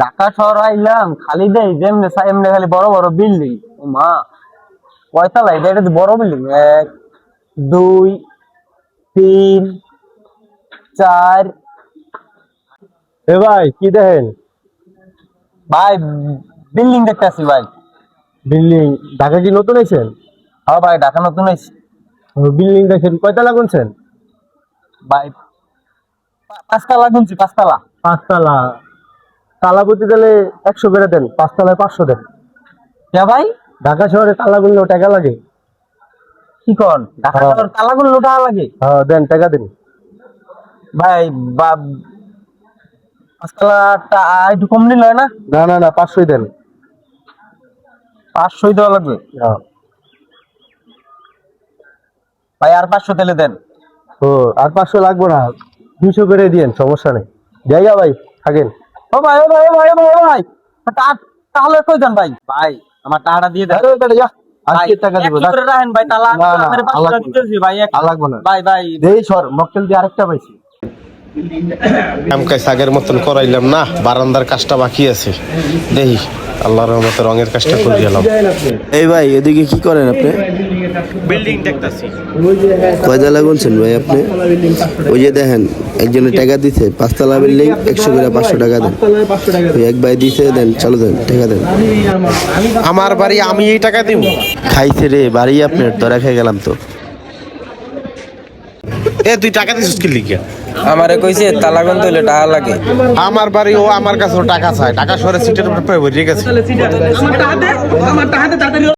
ঢাকা শহর আইলাম খালি দেই যেমনে চাই এমনি খালি বড় বড় বিল্ডিং। ও মা, কয়তলা এটা? এটা তো বড় বিল্ডিং। এক, দুই, তিন, চার। এ ভাই কি দেখেন? ভাই বিল্ডিং দেখতে আসি ভাই। বিল্ডিং ঢাকা কি নতুন আইছেন? হ্যাঁ ভাই, ঢাকা নতুন আইছি বিল্ডিং দেখেন কয়তলা গুনছেন? ভাই। পাঁচতলা গুনছি, পাঁচতলা। 5 তলা। তালা প্রতি তাহলে 100 করে দেন, 5 তলায় 500 দেন। কে ভাই? ঢাকা শহরে তালা গুনলেও টাকা লাগে। কি কন? ঢাকা হ্যাঁ। শহর তালা গুনলে টাকা লাগে? হ্যাঁ দেন, টাকা দেন। ভাই পাঁচতলাটা একটু কম নিল হয় না? না না না, 500 দেন। 500 দেওয়া লাগবে হ্যাঁ। ভাই। আর 500 তেলে দেন। ও আর 500 লাগবে না, 200 করে দিয়েন, সমস্যা নেই। জায়গা ভাই থাকেন। ও ভাই, ও ভাই, ও ভাই, ও ভাই, ও ভাই, তাহলে কই যান ভাই? ভাই আমার টাকাটা দিয়ে দেন। আরে বেটা যা, ভাই, আজকে টাকা দিব। 100 করে রাখেন ভাই, তালা না, না, আমার 500 লাগবে না। দিতেছি ভাই। লাগবে না। ভাই ভাই দেই সর, মক্কেল দিয়ে আরেকটা পাইছি। আমকাই আগের মতন করাইলাম না, বারান্দার কাজটা বাকি আছে। দেখি আল্লাহর রহমতে রঙের কাজটা করে গেলাম। এই ভাই এদিকে কি করেন আপনি? বিল্ডিং দেখতাছি। কয়তলা গুনছেন ভাই আপনি? ওই যে দেখেন একজনে টাকা দিছে, 5 তলা বিল্ডিং, 100 করে 500 টাকা দেন। ওই এক ভাই দিছে, দেন চালু দেন, টাকা দেন। আমার বাড়ি আমি এই টাকা দিব? খাইছে রে বাড়ি আপনার, ধরা খেয়ে গেলাম তো। এ তুই টাকা দিছিস কি লিখে? আমারে কইছে তালা গুনতে হইলে টাকা লাগে। আমার বাড়ি, ও আমার কাছে টাকা চায়। টাকা সরে সিটের উপরে পড়ে গেছে।